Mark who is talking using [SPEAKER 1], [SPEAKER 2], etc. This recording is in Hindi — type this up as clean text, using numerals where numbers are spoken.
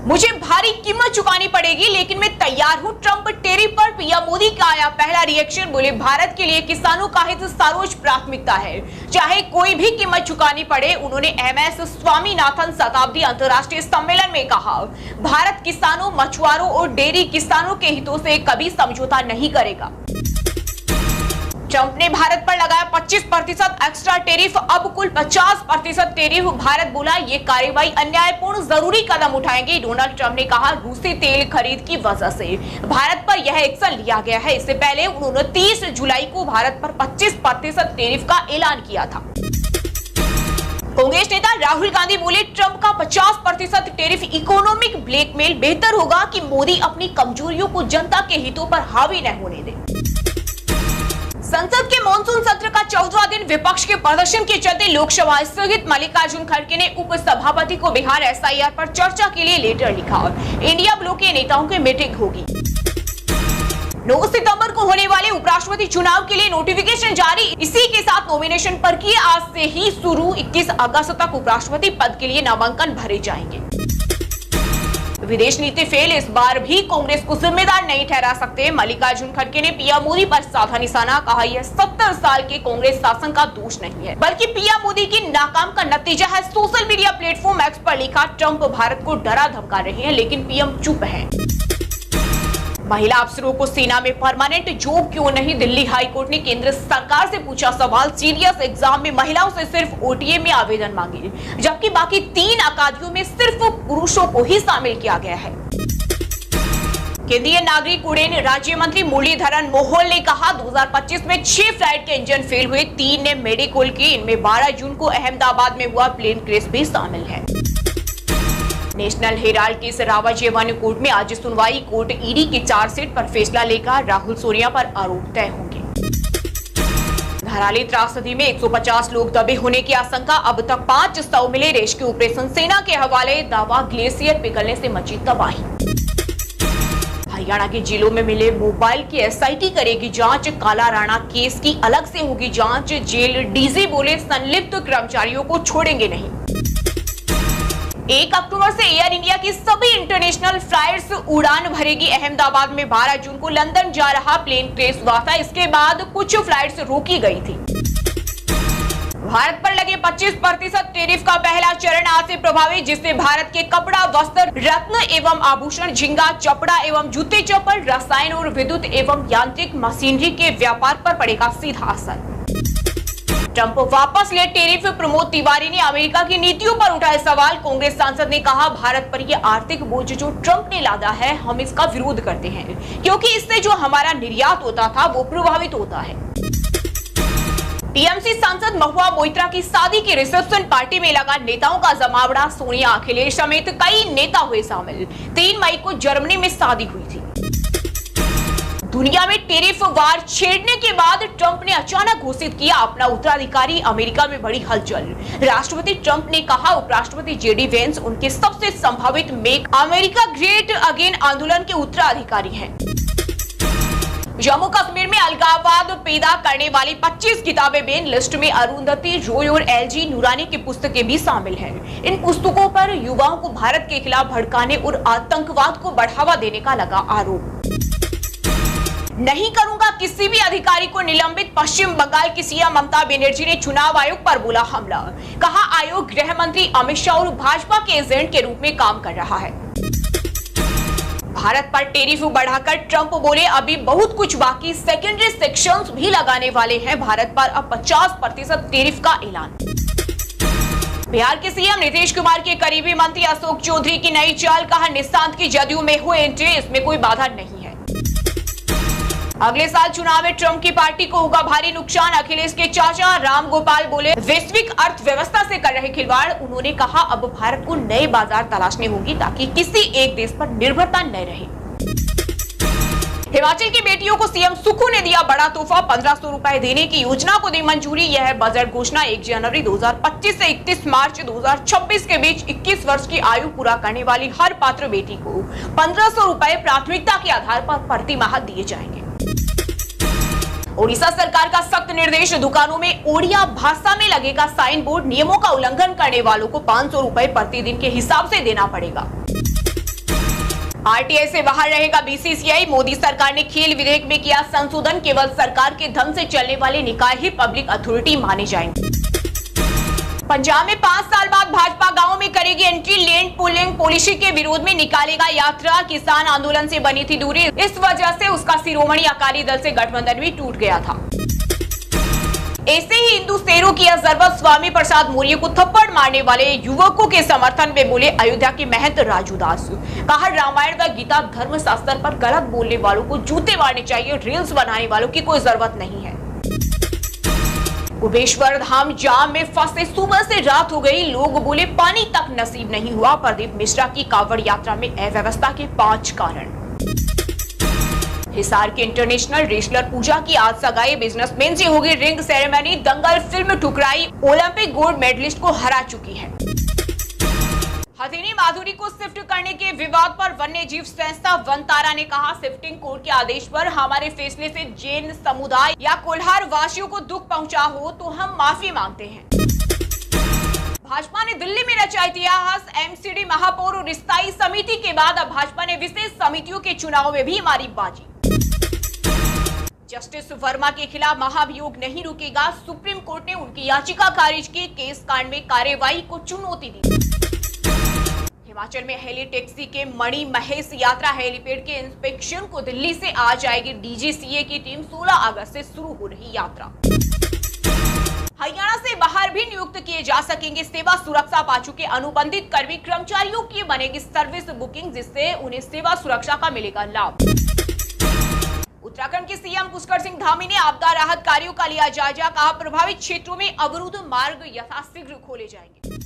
[SPEAKER 1] मुझे भारी कीमत चुकानी पड़ेगी लेकिन मैं तैयार हूं। ट्रंप टेरिफ पर पीएम मोदी का आया पहला रिएक्शन। बोले, भारत के लिए किसानों का हित सर्वोच्च प्राथमिकता है, चाहे कोई भी कीमत चुकानी पड़े। उन्होंने एमएस स्वामीनाथन शताब्दी अंतर्राष्ट्रीय सम्मेलन में कहा, भारत किसानों, मछुआरों और डेयरी किसानों के हितों से कभी समझौता नहीं करेगा। ट्रंप ने भारत पर लगाया 25% एक्स्ट्रा टेरिफ, अब कुल 50% टेरिफ। भारत बोला, ये कार्रवाई अन्यायपूर्ण, जरूरी कदम उठाएंगे। डोनाल्ड ट्रंप ने कहा, रूसी तेल खरीद की वजह से भारत पर यह एक्शन लिया गया है। इससे पहले उन्होंने 30 जुलाई को भारत पर 25% टेरिफ का ऐलान किया था। कांग्रेस नेता राहुल गांधी बोले, ट्रंप का 50% टेरिफ इकोनॉमिक ब्लैकमेल। बेहतर होगा कि मोदी अपनी कमजोरियों को जनता के हितों पर हावी न होने दे। संसद के मॉनसून सत्र का 14वां दिन विपक्ष के प्रदर्शन के चलते लोकसभा स्थगित। मल्लिकार्जुन खड़गे ने उप सभापति को बिहार एसआईआर पर चर्चा के लिए लेटर लिखा। इंडिया ब्लॉक के नेताओं की मीटिंग होगी। 9 सितंबर को होने वाले उपराष्ट्रपति चुनाव के लिए नोटिफिकेशन जारी। इसी के साथ नॉमिनेशन प्रक्रिया आज से ही शुरू। 21 अगस्त तक उपराष्ट्रपति पद के लिए नामांकन भरे जाएंगे। विदेश नीति फेल, इस बार भी कांग्रेस को जिम्मेदार नहीं ठहरा सकते। मल्लिकार्जुन खड़गे ने पीएम मोदी पर साधा निशाना, कहा यह 70 साल के कांग्रेस शासन का दोष नहीं है बल्कि पीएम मोदी की नाकाम का नतीजा है। सोशल मीडिया प्लेटफॉर्म एक्स पर लिखा, ट्रंप भारत को डरा धमका रहे हैं लेकिन पीएम चुप है। महिला अफसरों को सेना में परमानेंट जॉब क्यों नहीं? दिल्ली हाईकोर्ट ने केंद्र सरकार से पूछा सवाल। सीरियस एग्जाम में महिलाओं से सिर्फ ओटीए में आवेदन मांगे, जबकि बाकी 3 अकादमियों में सिर्फ पुरुषों को ही शामिल किया गया है। केंद्रीय नागरिक उड्डयन राज्य मंत्री मुरलीधरन मोहोल ने कहा, 2025 में 6 फ्लाइट के इंजन फेल हुए, 3 ने मेडिकल की। इनमें 12 जून को अहमदाबाद में हुआ प्लेन क्रैश भी शामिल है। नेशनल हेराल्ड केस रावत जेवानी कोर्ट में आज सुनवाई। कोर्ट ईडी की चार्जशीट पर फैसला लेकर राहुल सोनिया पर आरोप तय होंगे। धराली त्रासदी में 150 लोग दबे होने की आशंका, अब तक 5 शव मिले। रेस्क्यू ऑपरेशन सेना के हवाले। दावा, ग्लेशियर पिघलने से मची तबाही। हरियाणा के जिलों में मिले मोबाइल की एसआईटी करेगी जांच। काला राणा केस की अलग से होगी जांच। जेल डीजी बोले, संलिप्त कर्मचारियों को छोड़ेंगे नहीं। 1 अक्टूबर से एयर इंडिया की सभी इंटरनेशनल फ्लाइट्स उड़ान भरेगी। अहमदाबाद में 12 जून को लंदन जा रहा प्लेन क्रैश हुआ था। इसके बाद कुछ फ्लाइट्स रोकी गई थी। भारत पर लगे 25% टेरिफ का पहला चरण आज से प्रभावी, जिससे भारत के कपड़ा, वस्त्र, रत्न एवं आभूषण, झींगा, चपड़ा एवं जूते चप्पल, रसायन और विद्युत एवं यांत्रिक मशीनरी के व्यापार पर पड़ेगा सीधा असर। ट्रंप वापस ले टेरिफ। प्रमोद तिवारी ने अमेरिका की नीतियों पर उठाए सवाल। कांग्रेस सांसद ने कहा, भारत पर यह आर्थिक बोझ जो ट्रंप ने लादा है, हम इसका विरोध करते हैं क्योंकि इससे जो हमारा निर्यात होता था वो प्रभावित होता है। टीएमसी सांसद महुआ मोइत्रा की शादी की रिसेप्शन पार्टी में लगा नेताओं का जमावड़ा। सोनिया, अखिलेश समेत कई नेता हुए शामिल। 3 मई को जर्मनी में शादी हुई थी। दुनिया में टेरिफ वार छेड़ने के बाद ट्रंप ने अचानक घोषित किया अपना उत्तराधिकारी। अमेरिका में बड़ी हलचल। राष्ट्रपति ट्रंप ने कहा, उपराष्ट्रपति जेडी वेंस उनके सबसे संभावित मेक अमेरिका ग्रेट अगेन आंदोलन के उत्तराधिकारी हैं। जम्मू कश्मीर में अलगाववाद पैदा करने वाली 25 किताबें बैन। लिस्ट में अरुंधति रॉय और एलजी नूरानी की पुस्तकें भी शामिल हैं। इन पुस्तकों पर युवाओं को भारत के खिलाफ भड़काने और आतंकवाद को बढ़ावा देने का लगा आरोप। नहीं करूंगा किसी भी अधिकारी को निलंबित। पश्चिम बंगाल की सीएम ममता बनर्जी ने चुनाव आयोग पर बोला हमला। कहा, आयोग गृह मंत्री अमित शाह और भाजपा के एजेंट के रूप में काम कर रहा है। भारत पर टेरिफ बढ़ाकर ट्रंप बोले, अभी बहुत कुछ बाकी, सेकेंडरी सेक्शंस भी लगाने वाले हैं। भारत पर अब 50% टेरिफ का ऐलान। बिहार के सीएम नीतीश कुमार के करीबी मंत्री अशोक चौधरी की नई चाल। कहा, निशांत की जदयू में हुए एंट्री, इसमें कोई बाधा नहीं है। अगले साल चुनाव में ट्रंप की पार्टी को होगा भारी नुकसान। अखिलेश के चाचा राम गोपाल बोले, वैश्विक अर्थव्यवस्था से कर रहे खिलवाड़। उन्होंने कहा, अब भारत को नए बाजार तलाशने होंगे ताकि किसी एक देश पर निर्भरता न रहे। हिमाचल की बेटियों को सीएम सुक्खू ने दिया बड़ा तोहफा। 1500 रुपए देने की योजना को दी मंजूरी। यह है बजट घोषणा। 1 जनवरी 2025 से 31 मार्च 2026 के बीच 21 वर्ष की आयु पूरा करने वाली हर पात्र बेटी को 1500 रुपए प्राथमिकता के आधार पर प्रति माह दिए जाएंगे। ओडिशा सरकार का सख्त निर्देश, दुकानों में ओडिया भाषा में लगेगा साइन बोर्ड। नियमों का उल्लंघन करने वालों को 500 रुपए प्रतिदिन के हिसाब से देना पड़ेगा। आरटीआई से बाहर रहेगा बीसीसीआई। मोदी सरकार ने खेल विधेयक में किया संशोधन। केवल सरकार के धन से चलने वाले निकाय ही पब्लिक अथॉरिटी माने जाएंगे। पंजाब में 5 साल बाद भाजपा गांवों में करेगी एंट्री। लैंड पूलिंग पॉलिसी के विरोध में निकालेगा यात्रा। किसान आंदोलन से बनी थी दूरी, इस वजह से उसका शिरोमणि अकाली दल से गठबंधन भी टूट गया था। ऐसे ही हिंदू शेरों की यह जरूरत स्वामी प्रसाद मौर्य को थप्पड़ मारने वाले युवकों के समर्थन में बोले अयोध्या के महंत राजू दास। कहा, रामायण व गीता धर्म शास्त्र पर गलत बोलने वालों को जूते मारने चाहिए, रील्स बनाने वालों की कोई जरूरत नहीं है। कुबेश्वर धाम जाम में फंसे, सुबह से रात हो गई, लोग बोले पानी तक नसीब नहीं हुआ। प्रदीप मिश्रा की कांवड़ यात्रा में अव्यवस्था के 5 कारण। हिसार के इंटरनेशनल रेसलर पूजा की आज सगाई, बिजनेसमैन से होगी रिंग सेरेमनी। दंगल फिल्म ठुकराई, ओलंपिक गोल्ड मेडलिस्ट को हरा चुकी है। हथिनी माधुरी को शिफ्ट करने के विवाद पर वन्य जीव संस्था वनतारा ने कहा, शिफ्टिंग कोर्ट के आदेश पर हमारे फैसले से जैन समुदाय या कोल्हार वासियों को दुख पहुंचा हो तो हम माफी मांगते हैं। भाजपा ने दिल्ली में रचा इतिहास, एमसीडी महापौर और स्थायी समिति के बाद अब भाजपा ने विशेष समितियों के चुनाव में भी मारी बाजी। जस्टिस वर्मा के खिलाफ महाभियोग नहीं रुकेगा, सुप्रीम कोर्ट ने उनकी याचिका खारिज की। केस कांड में कार्यवाही को चुनौती दी। हिमाचल में हेली टैक्सी के मणि महेश यात्रा हेलीपैड के इंस्पेक्शन को दिल्ली से आ जाएगी डीजीसीए की टीम। 16 अगस्त से शुरू हो रही यात्रा। हरियाणा से बाहर भी नियुक्त किए जा सकेंगे सेवा सुरक्षा पा चुके अनुबंधित कर्मी कर्मचारियों की बनेगी सर्विस बुकिंग, जिससे उन्हें सेवा सुरक्षा का मिलेगा लाभ। उत्तराखंड के सीएम पुष्कर सिंह धामी ने आपदा राहत कार्यों का लिया जायजा। कहा, प्रभावित क्षेत्रों में अवरुद्ध मार्ग यथाशीघ्र खोले जाएंगे।